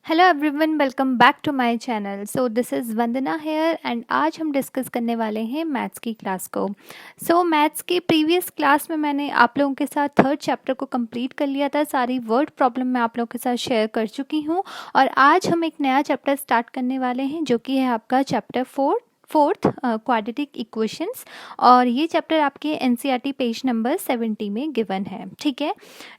Hello everyone, welcome back to my channel. So this is Vandana here and आज हम discuss करने वाले हैं मैथ्स की क्लास को। मैथ्स की प्रीवियस क्लास में मैंने आप लोगों के साथ थर्ड चैप्टर को कंप्लीट कर लिया था। सारी वर्ड प्रॉब्लम मैं आप लोगों के साथ शेयर कर चुकी हूँ और आज हम एक नया चैप्टर स्टार्ट करने वाले हैं जो कि है आपका चैप्टर फोर्थ क्वाड्रेटिक इक्वेशंस। और ये चैप्टर आपके एनसीईआरटी पेज नंबर 70 में गिवन है। ठीक है,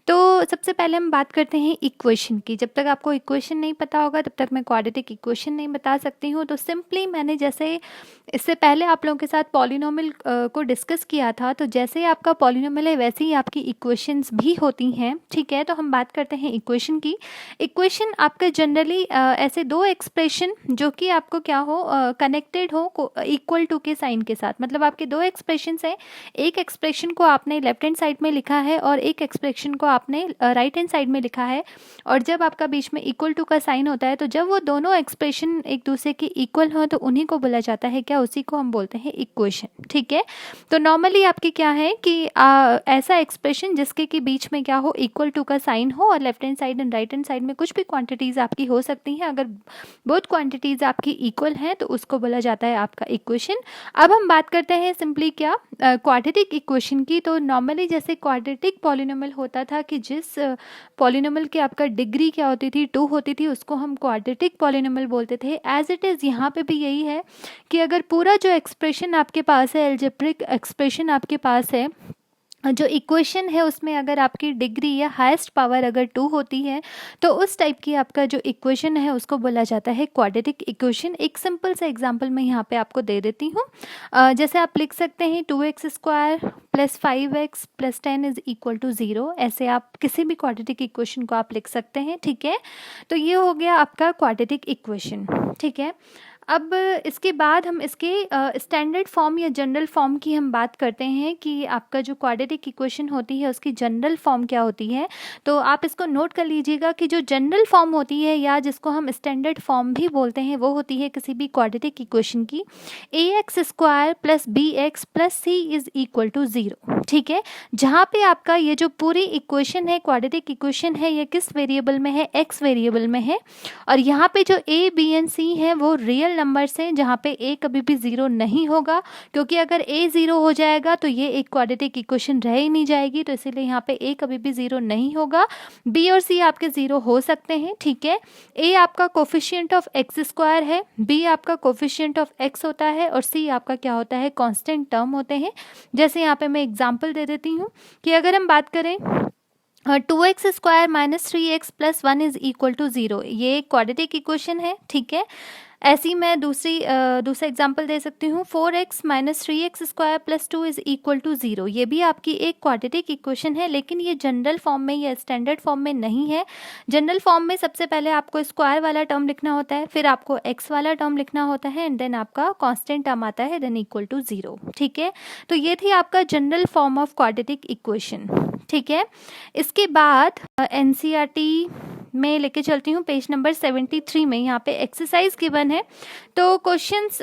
तो सबसे पहले हम बात करते हैं इक्वेशन की। जब तक आपको इक्वेशन नहीं पता होगा तब तक मैं क्वाड्रेटिक इक्वेशन नहीं बता सकती हूँ। तो सिंपली मैंने जैसे इससे पहले आप लोगों के साथ पॉलिनोमियल को डिस्कस किया था, तो जैसे ही आपका पॉलिनोमियल है वैसे ही आपकी इक्वेशंस भी होती हैं। ठीक है, तो हम बात करते हैं इक्वेशन की। इक्वेशन आपका जनरली ऐसे दो एक्सप्रेशन जो कि आपको क्या हो, कनेक्टेड हो इक्वल टू के साइन के साथ। मतलब आपके दो एक्सप्रेशन हैं, एक एक्सप्रेशन को आपने लेफ्ट हैंड साइड में लिखा है और एक एक्सप्रेशन को आपने राइट हैंड साइड में लिखा है। और जब आपका बीच में इक्वल टू का साइन होता है तो जब वो दोनों एक्सप्रेशन एक दूसरे के इक्वल हो तो उन्हीं को बोला जाता है क्या, उसी को हम बोलते हैं इक्वेशन। ठीक है, तो नॉर्मली आपकी क्या है कि ऐसा एक्सप्रेशन जिसके कि बीच में क्या हो, इक्वल टू का साइन हो और left hand side and right hand side में कुछ भी क्वांटिटीज आपकी हो सकती हैं। अगर बोथ क्वांटिटीज आपकी इक्वल हैं तो उसको बोला जाता है आपका इक्वेशन। अब हम बात करते हैं सिंपली क्या, क्वाड्रेटिक इक्वेशन की। तो नॉर्मली जैसे क्वाड्रेटिक पॉलिनोमियल होता था कि जिस पॉलिनोमियल की आपका डिग्री क्या होती थी, 2 होती थी, उसको हम क्वाड्रेटिक पॉलिनोमियल बोलते थे। एज इट इज़ यहाँ पे भी यही है कि अगर पूरा जो एक्सप्रेशन आपके पास है, एल्जेब्रिक एक्सप्रेशन आपके पास है, जो इक्वेशन है उसमें अगर आपकी डिग्री या हाईएस्ट पावर अगर 2 होती है तो उस टाइप की आपका जो इक्वेशन है उसको बोला जाता है क्वाड्रेटिक इक्वेशन। एक सिंपल सा एग्जांपल मैं यहाँ पे आपको दे देती हूँ। जैसे आप लिख सकते हैं 2x square plus 5x plus 10 is equal to 0। ऐसे आप किसी भी क्वाड्रेटिक इक्वेशन को आप लिख सकते हैं। ठीक है, तो ये हो गया आपका क्वाड्रेटिक इक्वेशन। ठीक है, अब इसके बाद हम इसके स्टैंडर्ड फॉर्म या जनरल फॉर्म की हम बात करते हैं कि आपका जो क्वाड्रेटिक इक्वेशन होती है उसकी जनरल फॉर्म क्या होती है। तो आप इसको नोट कर लीजिएगा कि जो जनरल फॉर्म होती है या जिसको हम स्टैंडर्ड फॉर्म भी बोलते हैं वो होती है किसी भी क्वाड्रेटिक इक्वेशन की ax square plus B X plus C is equal to 0। ठीक है, जहाँ पे आपका ये जो पूरी इक्वेशन है, क्वाड्रेटिक इक्वेशन है, ये किस वेरिएबल में है, x वेरिएबल में है। और यहाँ पे जो a b एंड c है वो रियल नंबर्स हैं, जहाँ पे a कभी भी 0 नहीं होगा, क्योंकि अगर a 0 हो जाएगा तो ये एक क्वाड्रेटिक इक्वेशन रह ही नहीं जाएगी। तो इसीलिए यहाँ पे a कभी भी 0 नहीं होगा। b और c आपके 0 हो सकते हैं। ठीक है, a आपका कोफिशिएंट ऑफ एक्स स्क्वायर है, b आपका कोफिशिएंट ऑफ x होता है और c आपका क्या होता है, कांस्टेंट टर्म होते हैं। जैसे यहाँ पे मैं एग्जांपल दे देती हूँ कि अगर हम बात करें 2x square minus 3x plus 1 is equal to 0, ये एक क्वाड्रेटिक इक्वेशन है। ठीक है, ऐसी मैं दूसरा एग्जांपल दे सकती हूँ 4x minus 3x square plus 2 is equal to 0। ये भी आपकी एक क्वाड्रेटिक इक्वेशन है, लेकिन ये जनरल फॉर्म में या स्टैंडर्ड फॉर्म में नहीं है। जनरल फॉर्म में सबसे पहले आपको स्क्वायर वाला टर्म लिखना होता है, फिर आपको x वाला टर्म लिखना होता है एंड देन आपका कांस्टेंट टर्म आता है, देन इक्वल टू 0। ठीक है, तो ये थी आपका general form of quadratic equation. ठीक है, इसके बाद एनसीईआरटी में लेके चलती हूँ पेज नंबर 73 में। यहाँ पे एक्सरसाइज गिवन है, तो क्वेश्चंस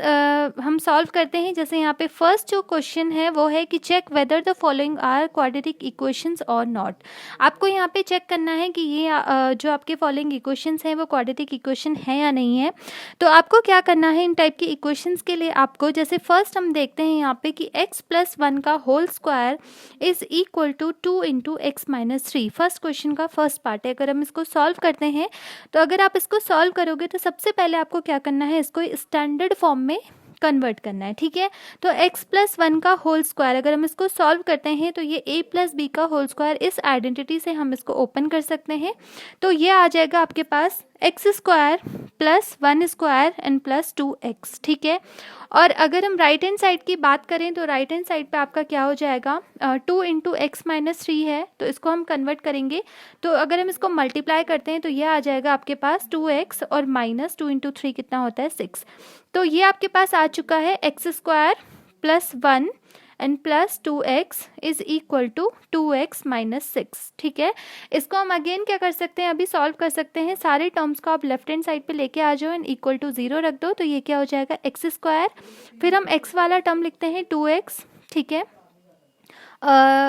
हम सॉल्व करते हैं। जैसे यहाँ पे फर्स्ट जो क्वेश्चन है वो है कि check whether the following are quadratic equations और नॉट। आपको यहाँ पे चेक करना है कि ये जो आपके फॉलोइंग इक्वेशंस हैं वो क्वाड्रेटिक इक्वेशन है या नहीं है। तो आपको क्या करना है इन टाइप की इक्वेशंस के लिए, आपको जैसे फर्स्ट हम देखते हैं यहाँ पे कि x प्लस 1 का whole square is equal to 2 into X minus 3। First question का फर्स्ट पार्ट है। अगर हम इसको सॉल्व करते हैं तो अगर आप इसको सॉल्व करोगे तो सबसे पहले आपको क्या करना है, इसको स्टैंडर्ड फॉर्म में कन्वर्ट करना है। ठीक है, तो x प्लस 1 का होल स्क्वायर अगर हम इसको सॉल्व करते हैं तो ये a प्लस बी का होल स्क्वायर, इस आइडेंटिटी से हम इसको ओपन कर सकते हैं। तो ये आ जाएगा आपके पास x square plus 1 square and plus 2x। ठीक है, और अगर हम राइट हैंड साइड की बात करें तो राइट हैंड साइड पे आपका क्या हो जाएगा, 2 इंटू एक्स माइनस 3 है, तो इसको हम कन्वर्ट करेंगे। तो अगर हम इसको मल्टीप्लाई करते हैं तो ये आ जाएगा आपके पास 2x और माइनस 2 इंटू 3 कितना होता है 6। तो ये आपके पास आ चुका है X square plus 1 and plus 2x is equal to 2x minus 6। ठीक है, इसको हम अगेन क्या कर सकते हैं, अभी सॉल्व कर सकते हैं। सारे टर्म्स को आप लेफ्ट हैंड साइड पे लेके आ जाओ एंड इक्वल टू 0 रख दो, तो ये क्या हो जाएगा एक्स स्क्वायर, फिर हम x वाला टर्म लिखते हैं 2x। ठीक है,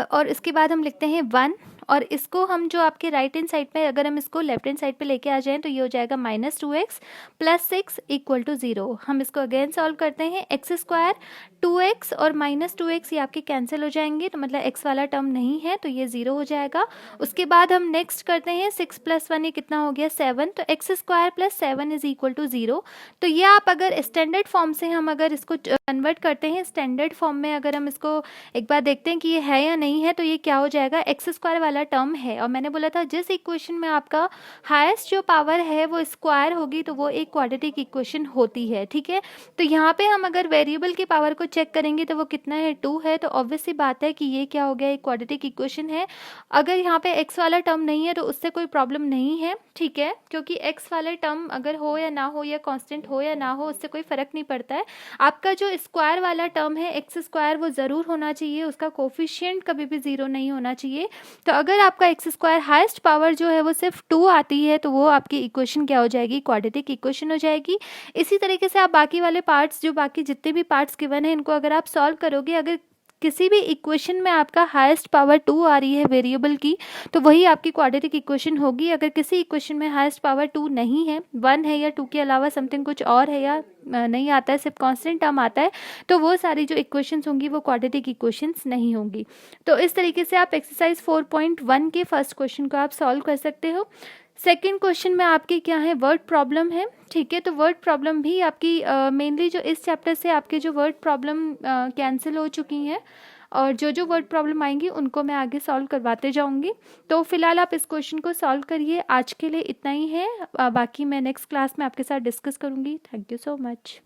और इसके बाद हम लिखते हैं 1 और इसको हम जो आपके राइट हैंड साइड पे, अगर हम इसको लेफ्ट हैंड साइड पे लेके आ जाएं तो ये हो जाएगा -2x + 6 = 0। हम इसको अगेन सॉल्व करते हैं। एक्स स्क्वायर 2x और -2x ये आपके कैंसिल हो जाएंगे, तो मतलब x वाला टर्म नहीं है तो ये 0 हो जाएगा। उसके बाद हम नेक्स्ट करते हैं 6 + 1 ये कितना हो गया 7, तो x स्क्वायर + 7 = 0। तो ये आप अगर स्टैंडर्ड फॉर्म से हम अगर इसको कन्वर्ट करते हैं स्टैंडर्ड फॉर्म में, अगर हम इसको एक बार देखते हैं कि ये है या नहीं है, तो ये क्या हो जाएगा, एक्स स्क्वायर वाला टर्म है। और मैंने बोला था जिस इक्वेशन में आपका हाईएस्ट जो पावर है वो स्क्वायर होगी तो वो एक क्वाड्रेटिक इक्वेशन होती है, ठीक है। तो यहाँ पे हम अगर वेरिएबल की पावर को चेक करेंगे तो वो कितना है 2 है, तो ऑब्वियस सी बात है कि ये क्या हो गया, एक क्वाड्रेटिक इक्वेशन है। अगर यहाँ पे x वाला टर्म नहीं है तो उससे कोई प्रॉब्लम नहीं है, ठीक है, क्योंकि x वाले टर्म अगर हो या ना हो या कांस्टेंट हो या ना हो उससे कोई फर्क नहीं पड़ता है। आपका जो स्क्वायर वाला टर्म है एक्स स्क्वायर वो ज़रूर होना चाहिए, उसका कोफिशिएंट कभी भी 0 नहीं होना चाहिए। तो अगर आपका एक्स स्क्वायर हाईएस्ट पावर जो है वो सिर्फ 2 आती है तो वो आपकी इक्वेशन क्या हो जाएगी, क्वाड्रेटिक इक्वेशन हो जाएगी। इसी तरीके से आप बाकी वाले पार्ट्स, जो बाकी जितने भी पार्ट्स गिवन है, इनको अगर आप सॉल्व करोगे, अगर किसी भी इक्वेशन में आपका हाईएस्ट पावर 2 आ रही है वेरिएबल की, तो वही आपकी क्वाड्रेटिक इक्वेशन होगी। अगर किसी इक्वेशन में हाईएस्ट पावर 2 नहीं है, 1 है या 2 के अलावा समथिंग कुछ और है या नहीं आता है, सिर्फ कांस्टेंट टर्म आता है, तो वो सारी जो इक्वेशंस होंगी वो क्वाड्रेटिक इक्वेशंस नहीं होंगी। तो इस तरीके से आप एक्सरसाइज 4.1 के फर्स्ट क्वेश्चन को आप सॉल्व कर सकते हो। सेकेंड क्वेश्चन में आपकी क्या है, वर्ड प्रॉब्लम है, ठीक है। तो वर्ड प्रॉब्लम भी आपकी मेनली जो इस चैप्टर से आपके जो वर्ड प्रॉब्लम कैंसिल हो चुकी हैं, और जो जो वर्ड प्रॉब्लम आएंगी उनको मैं आगे सॉल्व करवाते जाऊंगी। तो फिलहाल आप इस क्वेश्चन को सॉल्व करिए। आज के लिए इतना ही है, बाकी मैं नेक्स्ट क्लास में आपके साथ डिस्कस करूंगी। Thank you so much.